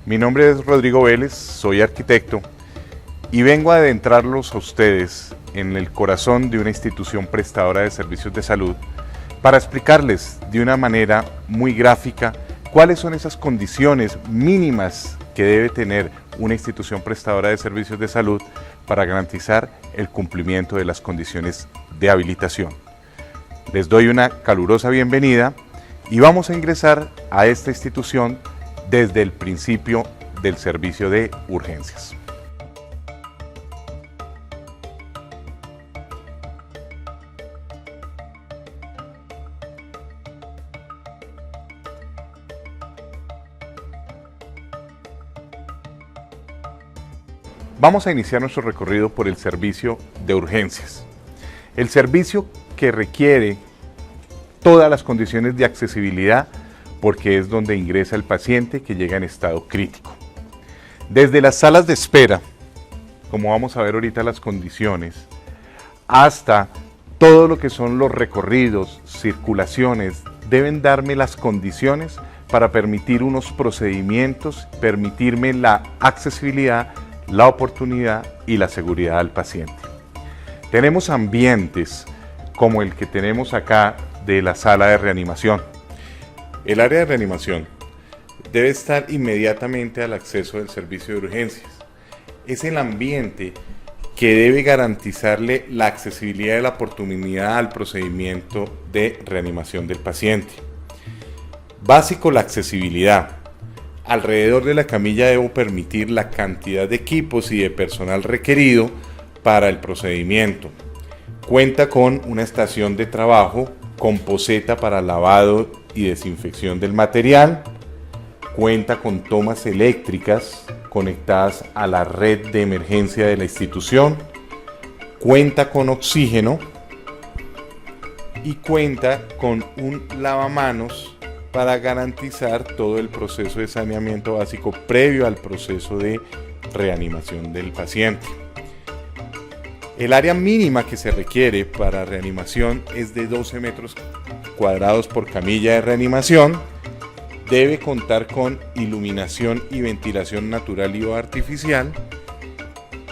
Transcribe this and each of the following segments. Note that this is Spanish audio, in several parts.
Mi nombre es Rodrigo Vélez, soy arquitecto y vengo a adentrarlos a ustedes en el corazón de una institución prestadora de servicios de salud para explicarles de una manera muy gráfica cuáles son esas condiciones mínimas que debe tener una institución prestadora de servicios de salud para garantizar el cumplimiento de las condiciones de habilitación. Les doy una calurosa bienvenida y vamos a ingresar a esta institución desde el principio del servicio de urgencias. Vamos a iniciar nuestro recorrido por el servicio de urgencias. El servicio que requiere todas las condiciones de accesibilidad porque es donde ingresa el paciente que llega en estado crítico. Desde las salas de espera, como vamos a ver ahorita las condiciones, hasta todo lo que son los recorridos, circulaciones, deben darme las condiciones para permitir unos procedimientos, permitirme la accesibilidad, la oportunidad y la seguridad al paciente. Tenemos ambientes como el que tenemos acá de la sala de reanimación. El área de reanimación debe estar inmediatamente al acceso del servicio de urgencias. Es el ambiente que debe garantizarle la accesibilidad y la oportunidad al procedimiento de reanimación del paciente. Básico, la accesibilidad. Alrededor de la camilla debo permitir la cantidad de equipos y de personal requerido para el procedimiento. Cuenta con una estación de trabajo con poceta para lavado y desinfección del material. Cuenta con tomas eléctricas conectadas a la red de emergencia de la institución. Cuenta con oxígeno y cuenta con un lavamanos para garantizar todo el proceso de saneamiento básico previo al proceso de reanimación del paciente. El área mínima que se requiere para reanimación es de 12 metros cuadrados por camilla de reanimación. Debe contar con iluminación y ventilación natural y o artificial.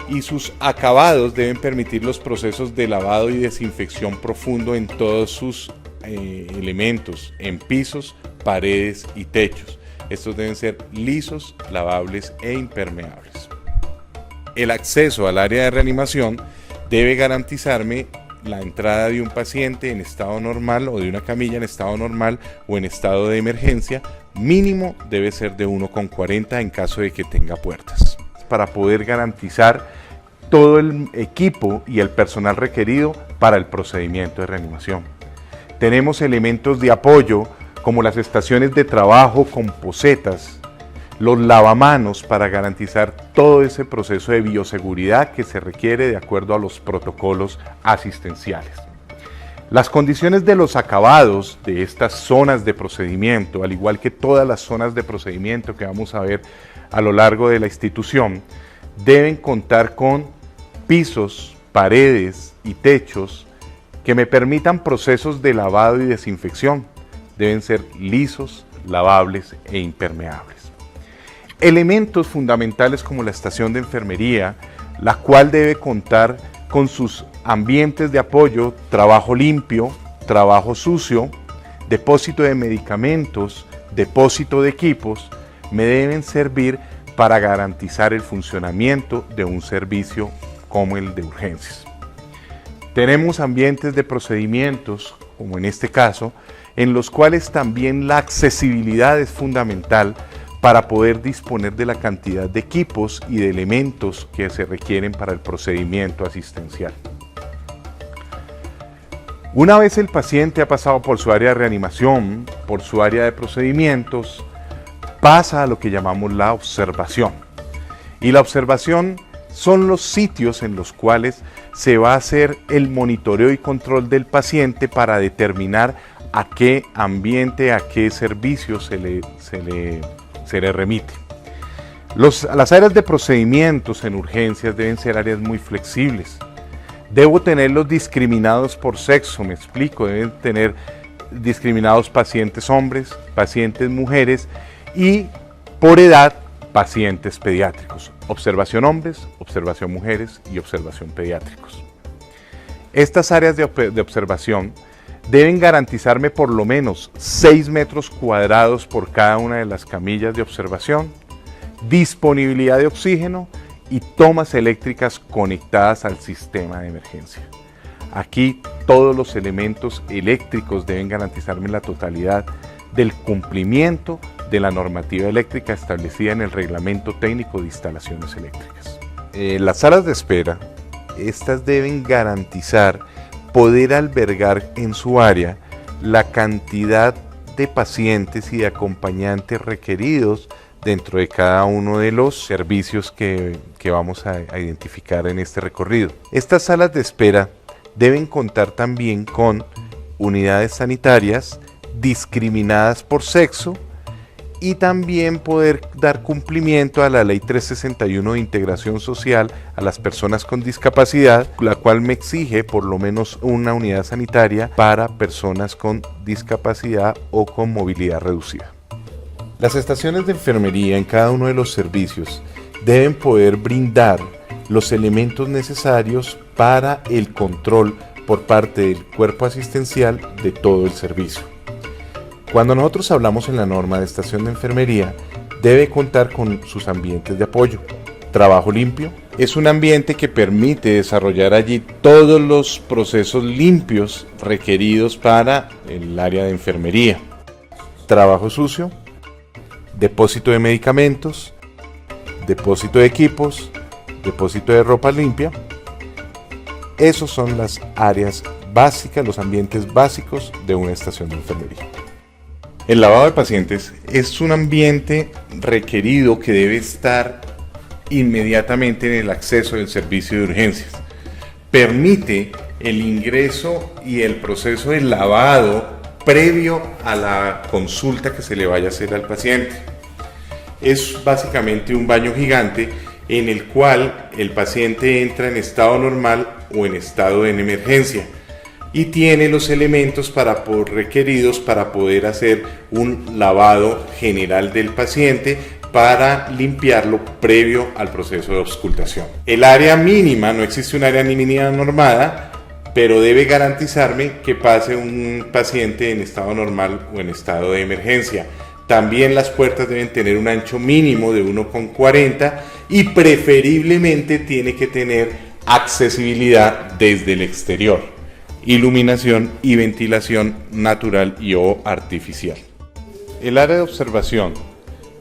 Y sus acabados deben permitir los procesos de lavado y desinfección profundo en todos sus elementos, en pisos, paredes y techos. Estos deben ser lisos, lavables e impermeables. El acceso al área de reanimación debe garantizarme la entrada de un paciente en estado normal o de una camilla en estado normal o en estado de emergencia. Mínimo debe ser de 1,40 en caso de que tenga puertas. Para poder garantizar todo el equipo y el personal requerido para el procedimiento de reanimación. Tenemos elementos de apoyo como las estaciones de trabajo con pocetas, los lavamanos para garantizar todo ese proceso de bioseguridad que se requiere de acuerdo a los protocolos asistenciales. Las condiciones de los acabados de estas zonas de procedimiento, al igual que todas las zonas de procedimiento que vamos a ver a lo largo de la institución, deben contar con pisos, paredes y techos que me permitan procesos de lavado y desinfección. Deben ser lisos, lavables e impermeables. Elementos fundamentales como la estación de enfermería, la cual debe contar con sus ambientes de apoyo, trabajo limpio, trabajo sucio, depósito de medicamentos, depósito de equipos, me deben servir para garantizar el funcionamiento de un servicio como el de urgencias. Tenemos ambientes de procedimientos, como en este caso, en los cuales también la accesibilidad es fundamental para poder disponer de la cantidad de equipos y de elementos que se requieren para el procedimiento asistencial. Una vez el paciente ha pasado por su área de reanimación, por su área de procedimientos, pasa a lo que llamamos la observación. Y la observación son los sitios en los cuales se va a hacer el monitoreo y control del paciente para determinar a qué ambiente, a qué servicio se le remite. Las áreas de procedimientos en urgencias deben ser áreas muy flexibles. Debo tenerlos discriminados por sexo, me explico, deben tener discriminados pacientes hombres, pacientes mujeres y por edad pacientes pediátricos, observación hombres, observación mujeres y observación pediátricos. Estas áreas de observación deben garantizarme por lo menos 6 metros cuadrados por cada una de las camillas de observación, disponibilidad de oxígeno y tomas eléctricas conectadas al sistema de emergencia. Aquí todos los elementos eléctricos deben garantizarme la totalidad del cumplimiento de la normativa eléctrica establecida en el Reglamento Técnico de Instalaciones Eléctricas. Las salas de espera, estas deben garantizar poder albergar en su área la cantidad de pacientes y de acompañantes requeridos dentro de cada uno de los servicios que vamos a identificar en este recorrido. Estas salas de espera deben contar también con unidades sanitarias discriminadas por sexo y también poder dar cumplimiento a la Ley 361 de Integración Social a las personas con discapacidad, la cual me exige por lo menos una unidad sanitaria para personas con discapacidad o con movilidad reducida. Las estaciones de enfermería en cada uno de los servicios deben poder brindar los elementos necesarios para el control por parte del cuerpo asistencial de todo el servicio. Cuando nosotros hablamos en la norma de estación de enfermería, debe contar con sus ambientes de apoyo. Trabajo limpio es un ambiente que permite desarrollar allí todos los procesos limpios requeridos para el área de enfermería. Trabajo sucio, depósito de medicamentos, depósito de equipos, depósito de ropa limpia. Esos son las áreas básicas, los ambientes básicos de una estación de enfermería. El lavado de pacientes es un ambiente requerido que debe estar inmediatamente en el acceso del servicio de urgencias. Permite el ingreso y el proceso de lavado previo a la consulta que se le vaya a hacer al paciente. Es básicamente un baño gigante en el cual el paciente entra en estado normal o en estado de emergencia y tiene los elementos requeridos para poder hacer un lavado general del paciente para limpiarlo previo al proceso de auscultación. El área mínima, no existe un área mínima normada, pero debe garantizarme que pase un paciente en estado normal o en estado de emergencia. También las puertas deben tener un ancho mínimo de 1,40 y preferiblemente tiene que tener accesibilidad desde el exterior, iluminación y ventilación natural y o artificial. El área de observación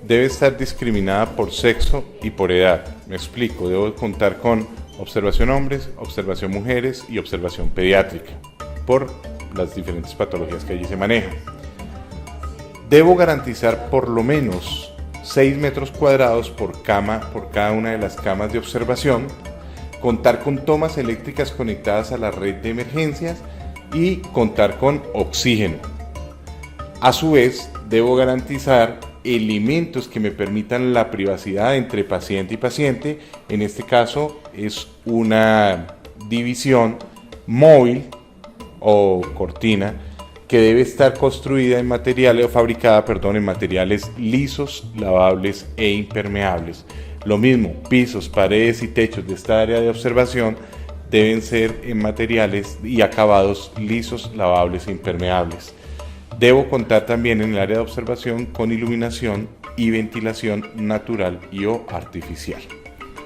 debe estar discriminada por sexo y por edad. Me explico, debo contar con observación hombres, observación mujeres y observación pediátrica por las diferentes patologías que allí se manejan. Debo garantizar por lo menos 6 metros cuadrados por cama por cada una de las camas de observación, contar con tomas eléctricas conectadas a la red de emergencias y contar con oxígeno. A su vez, debo garantizar elementos que me permitan la privacidad entre paciente y paciente. En este caso es una división móvil o cortina que debe estar construida en materiales o fabricada, en materiales lisos, lavables e impermeables. Lo mismo, pisos, paredes y techos de esta área de observación deben ser en materiales y acabados lisos, lavables e impermeables. Debo contar también en el área de observación con iluminación y ventilación natural y o artificial.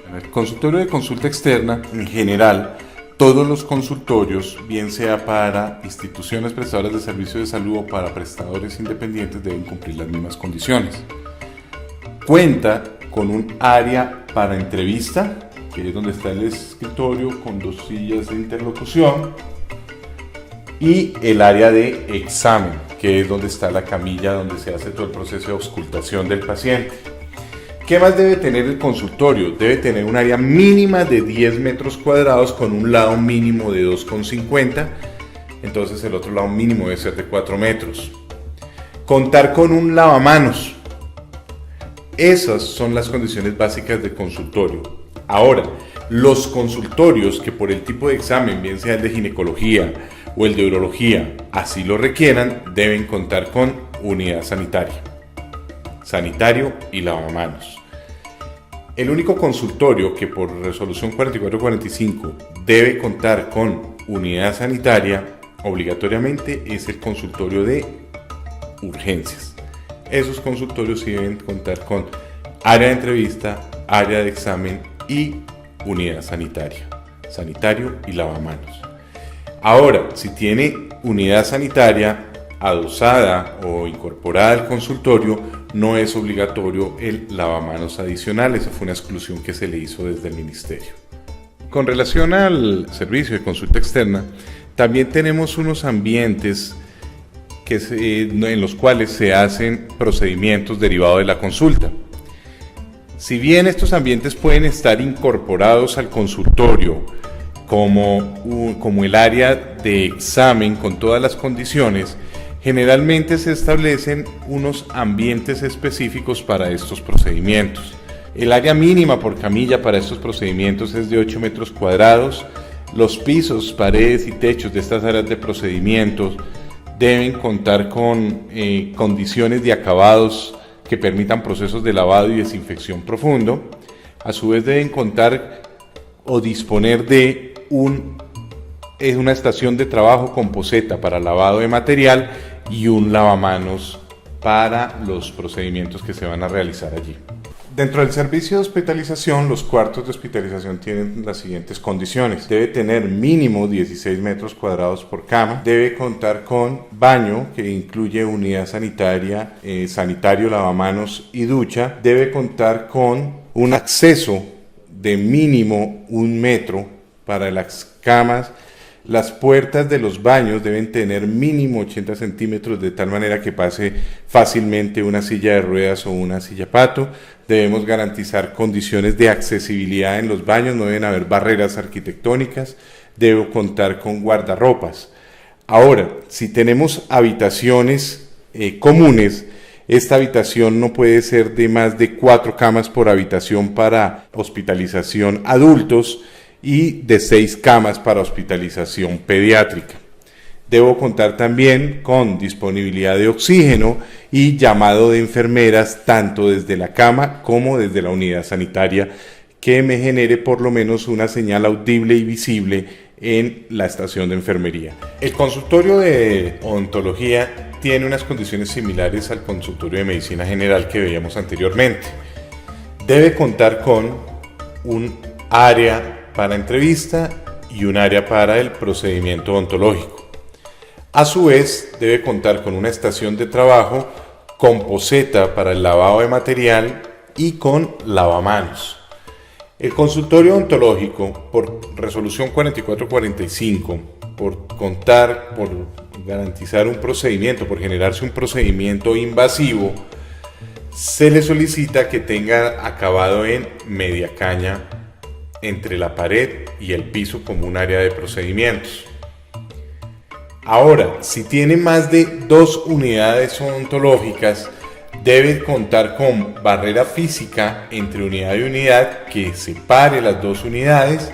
En el consultorio de consulta externa, en general, todos los consultorios, bien sea para instituciones prestadoras de servicios de salud o para prestadores independientes, deben cumplir las mismas condiciones. Cuenta con un área para entrevista, que es donde está el escritorio con 2 sillas de interlocución, y el área de examen, que es donde está la camilla donde se hace todo el proceso de auscultación del paciente. ¿Qué más debe tener el consultorio? Debe tener un área mínima de 10 metros cuadrados con un lado mínimo de 2,50, entonces el otro lado mínimo debe ser de 4 metros. Contar con un lavamanos. Esas son las condiciones básicas de consultorio. Ahora, los consultorios que por el tipo de examen, bien sea el de ginecología o el de urología, así lo requieran, deben contar con unidad sanitaria, sanitario y lavamanos. El único consultorio que por resolución 4445 debe contar con unidad sanitaria obligatoriamente es el consultorio de urgencias. Esos consultorios sí deben contar con área de entrevista, área de examen y unidad sanitaria, sanitario y lavamanos. Ahora, si tiene unidad sanitaria adosada o incorporada al consultorio, no es obligatorio el lavamanos adicional. Esa fue una exclusión que se le hizo desde el ministerio. Con relación al servicio de consulta externa, también tenemos unos ambientes en los cuales se hacen procedimientos derivados de la consulta. Si bien estos ambientes pueden estar incorporados al consultorio como el área de examen con todas las condiciones, generalmente se establecen unos ambientes específicos para estos procedimientos. El área mínima por camilla para estos procedimientos es de 8 metros cuadrados. Los pisos, paredes y techos de estas áreas de procedimientos deben contar con condiciones de acabados que permitan procesos de lavado y desinfección profundo. A su vez deben contar o disponer de una estación de trabajo con poceta para lavado de material y un lavamanos para los procedimientos que se van a realizar allí. Dentro del servicio de hospitalización, los cuartos de hospitalización tienen las siguientes condiciones. Debe tener mínimo 16 metros cuadrados por cama. Debe contar con baño, que incluye unidad sanitaria, sanitario, lavamanos y ducha. Debe contar con un acceso de mínimo 1 metro para las camas. Las puertas de los baños deben tener mínimo 80 centímetros de tal manera que pase fácilmente una silla de ruedas o una silla pato. Debemos garantizar condiciones de accesibilidad en los baños, no deben haber barreras arquitectónicas, debo contar con guardarropas. Ahora, si tenemos habitaciones comunes, esta habitación no puede ser de más de 4 camas por habitación para hospitalización adultos y de 6 camas para hospitalización pediátrica. Debo contar también con disponibilidad de oxígeno y llamado de enfermeras tanto desde la cama como desde la unidad sanitaria que me genere por lo menos una señal audible y visible en la estación de enfermería. El consultorio de odontología tiene unas condiciones similares al consultorio de medicina general que veíamos anteriormente. Debe contar con un área para entrevista y un área para el procedimiento odontológico. A su vez, debe contar con una estación de trabajo con poceta para el lavado de material y con lavamanos. El consultorio odontológico, por resolución 4445, por garantizar un procedimiento, por generarse un procedimiento invasivo, se le solicita que tenga acabado en media caña entre la pared y el piso como un área de procedimientos. Ahora, si tiene más de 2 unidades odontológicas, debe contar con barrera física entre unidad y unidad que separe las 2 unidades.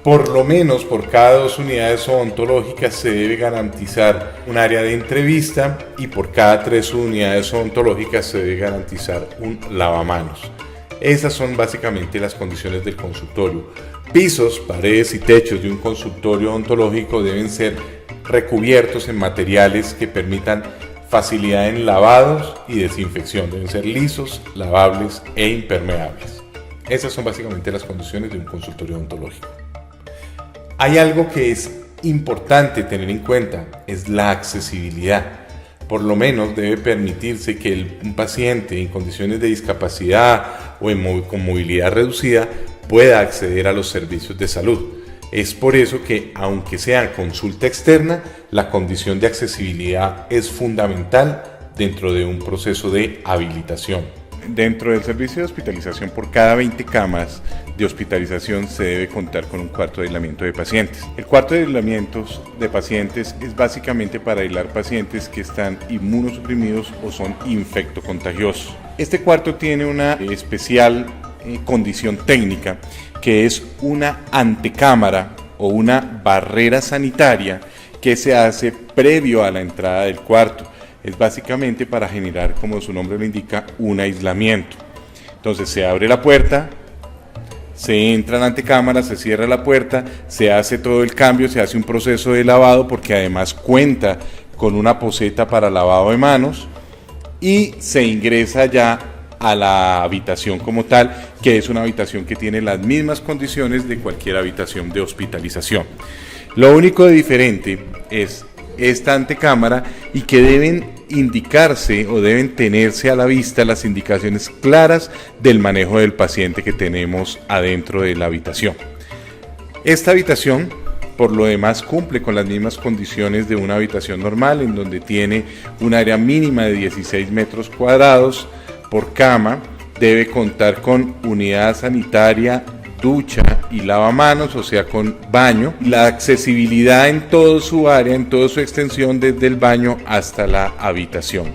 Por lo menos por cada 2 unidades odontológicas se debe garantizar un área de entrevista y por cada 3 unidades odontológicas se debe garantizar un lavamanos. Esas son básicamente las condiciones del consultorio. Pisos, paredes y techos de un consultorio odontológico deben ser recubiertos en materiales que permitan facilidad en lavados y desinfección. Deben ser lisos, lavables e impermeables. Esas son básicamente las condiciones de un consultorio odontológico. Hay algo que es importante tener en cuenta, es la accesibilidad. Por lo menos debe permitirse que un paciente en condiciones de discapacidad o con movilidad reducida pueda acceder a los servicios de salud. Es por eso que, aunque sea consulta externa, la condición de accesibilidad es fundamental dentro de un proceso de habilitación. Dentro del servicio de hospitalización, por cada 20 camas de hospitalización se debe contar con un cuarto de aislamiento de pacientes. El cuarto de aislamiento de pacientes es básicamente para aislar pacientes que están inmunosuprimidos o son infectocontagiosos. Este cuarto tiene una especial condición técnica, que es una antecámara o una barrera sanitaria que se hace previo a la entrada del cuarto. Es básicamente para generar, como su nombre lo indica, un aislamiento. Entonces se abre la puerta, se entra ante cámara, se cierra la puerta, se hace todo el cambio, se hace un proceso de lavado porque además cuenta con una poceta para lavado de manos y se ingresa ya a la habitación como tal, que es una habitación que tiene las mismas condiciones de cualquier habitación de hospitalización. Lo único de diferente es esta antecámara y que deben indicarse o deben tenerse a la vista las indicaciones claras del manejo del paciente que tenemos adentro de la habitación. Esta habitación, por lo demás, cumple con las mismas condiciones de una habitación normal, en donde tiene un área mínima de 16 metros cuadrados por cama, debe contar con unidad sanitaria, ducha y lavamanos, o sea, con baño, la accesibilidad en toda su área, en toda su extensión, desde el baño hasta la habitación.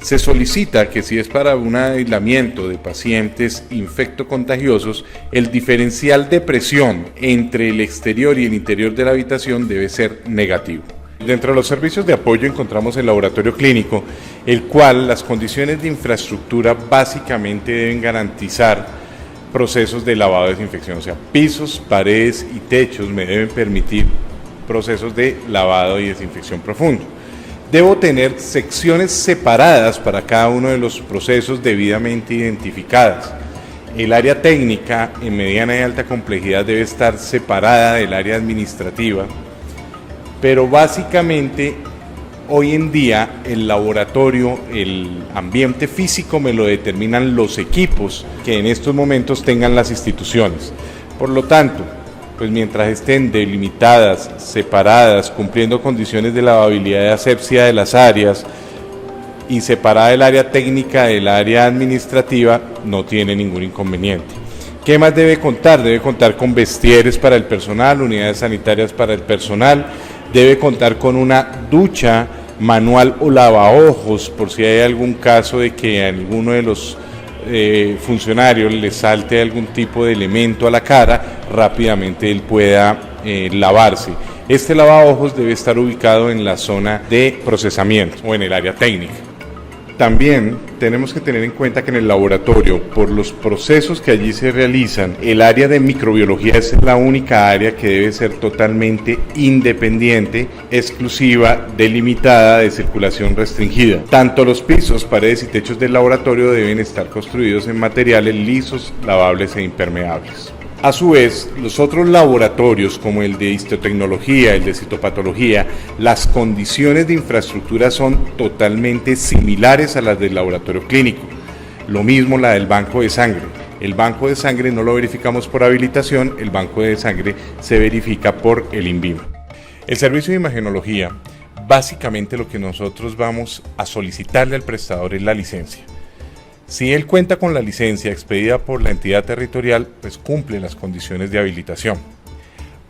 Se solicita que si es para un aislamiento de pacientes infectocontagiosos, el diferencial de presión entre el exterior y el interior de la habitación debe ser negativo. Dentro de los servicios de apoyo encontramos el laboratorio clínico, el cual las condiciones de infraestructura básicamente deben garantizar procesos de lavado y desinfección, o sea, pisos, paredes y techos me deben permitir procesos de lavado y desinfección profundo. Debo tener secciones separadas para cada uno de los procesos debidamente identificadas. El área técnica en mediana y alta complejidad debe estar separada del área administrativa, pero básicamente hoy en día el laboratorio, el ambiente físico me lo determinan los equipos que en estos momentos tengan las instituciones. Por lo tanto, pues mientras estén delimitadas, separadas, cumpliendo condiciones de lavabilidad y asepsia de las áreas y separada el área técnica del área administrativa, no tiene ningún inconveniente. ¿Qué más debe contar? Debe contar con vestieres para el personal, unidades sanitarias para el personal, debe contar con una ducha manual o lavaojos por si hay algún caso de que a alguno de los funcionarios le salte algún tipo de elemento a la cara, rápidamente él pueda lavarse. Este lavaojos debe estar ubicado en la zona de procesamiento o en el área técnica. También tenemos que tener en cuenta que en el laboratorio, por los procesos que allí se realizan, el área de microbiología es la única área que debe ser totalmente independiente, exclusiva, delimitada, de circulación restringida. Tanto los pisos, paredes y techos del laboratorio deben estar construidos en materiales lisos, lavables e impermeables. A su vez, los otros laboratorios como el de histotecnología, el de citopatología, las condiciones de infraestructura son totalmente similares a las del laboratorio clínico. Lo mismo la del banco de sangre. El banco de sangre no lo verificamos por habilitación, el banco de sangre se verifica por el INVIMA. El servicio de imagenología, básicamente lo que nosotros vamos a solicitarle al prestador es la licencia. Si él cuenta con la licencia expedida por la entidad territorial, pues cumple las condiciones de habilitación.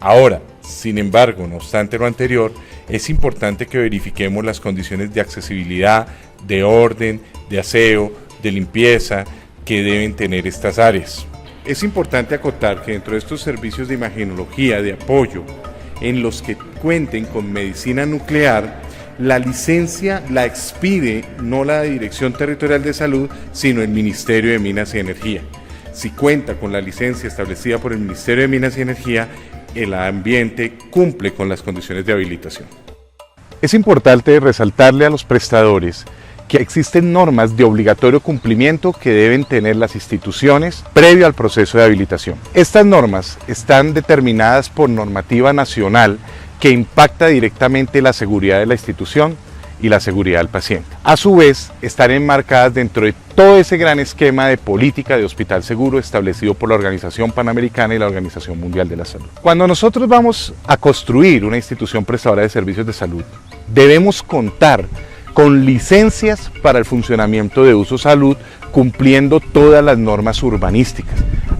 Ahora, sin embargo, no obstante lo anterior, es importante que verifiquemos las condiciones de accesibilidad, de orden, de aseo, de limpieza que deben tener estas áreas. Es importante acotar que dentro de estos servicios de imagenología de apoyo, en los que cuenten con medicina nuclear, la licencia la expide no la Dirección Territorial de Salud, sino el Ministerio de Minas y Energía. Si cuenta con la licencia establecida por el Ministerio de Minas y Energía, el ambiente cumple con las condiciones de habilitación. Es importante resaltarle a los prestadores que existen normas de obligatorio cumplimiento que deben tener las instituciones previo al proceso de habilitación. Estas normas están determinadas por normativa nacional que impacta directamente la seguridad de la institución y la seguridad del paciente. A su vez, están enmarcadas dentro de todo ese gran esquema de política de hospital seguro establecido por la Organización Panamericana y la Organización Mundial de la Salud. Cuando nosotros vamos a construir una institución prestadora de servicios de salud, debemos contar con licencias para el funcionamiento de uso salud, cumpliendo todas las normas urbanísticas.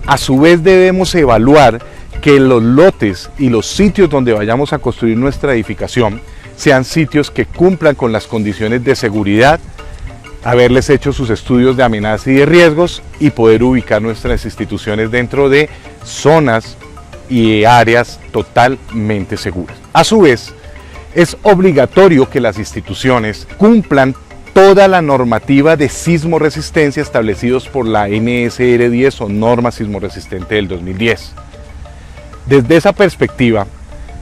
A su vez, debemos evaluar que los lotes y los sitios donde vayamos a construir nuestra edificación sean sitios que cumplan con las condiciones de seguridad, haberles hecho sus estudios de amenazas y de riesgos y poder ubicar nuestras instituciones dentro de zonas y áreas totalmente seguras. A su vez, es obligatorio que las instituciones cumplan toda la normativa de sismo resistencia establecidos por la NSR 10 o norma sismo resistente del 2010. Desde esa perspectiva,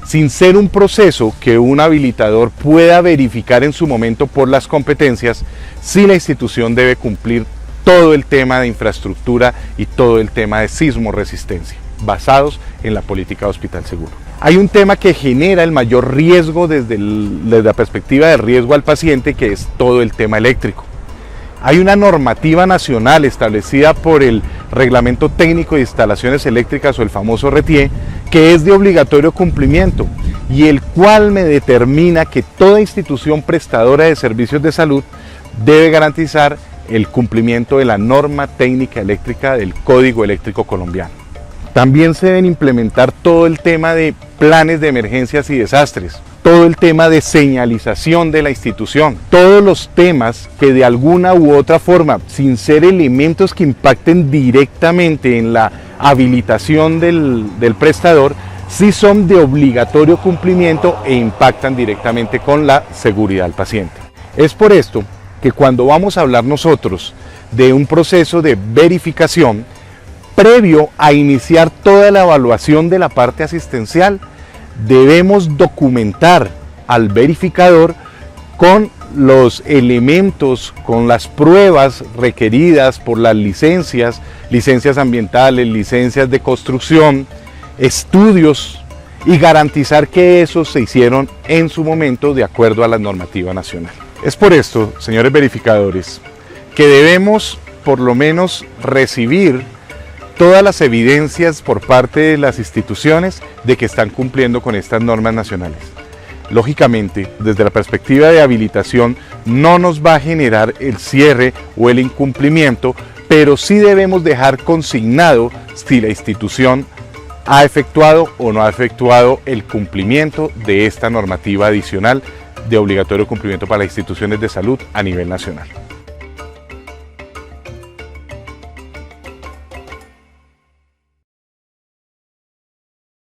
sin ser un proceso que un habilitador pueda verificar en su momento por las competencias, sí la institución debe cumplir todo el tema de infraestructura y todo el tema de sismo resistencia, basados en la política de Hospital Seguro. Hay un tema que genera el mayor riesgo desde la perspectiva de riesgo al paciente, que es todo el tema eléctrico. Hay una normativa nacional establecida por el Reglamento Técnico de Instalaciones Eléctricas o el famoso RETIE, que es de obligatorio cumplimiento y el cual me determina que toda institución prestadora de servicios de salud debe garantizar el cumplimiento de la norma técnica eléctrica del Código Eléctrico Colombiano. También se deben implementar todo el tema de planes de emergencias y desastres, todo el tema de señalización de la institución, todos los temas que de alguna u otra forma, sin ser elementos que impacten directamente en la habilitación del prestador, sí son de obligatorio cumplimiento e impactan directamente con la seguridad del paciente. Es por esto que cuando vamos a hablar nosotros de un proceso de verificación, previo a iniciar toda la evaluación de la parte asistencial, debemos documentar al verificador con los elementos, con las pruebas requeridas por las licencias ambientales, licencias de construcción, estudios, y garantizar que esos se hicieron en su momento de acuerdo a la normativa nacional. Es por esto, señores verificadores, que debemos por lo menos recibir todas las evidencias por parte de las instituciones de que están cumpliendo con estas normas nacionales. Lógicamente, desde la perspectiva de habilitación, no nos va a generar el cierre o el incumplimiento, pero sí debemos dejar consignado si la institución ha efectuado o no ha efectuado el cumplimiento de esta normativa adicional de obligatorio cumplimiento para las instituciones de salud a nivel nacional.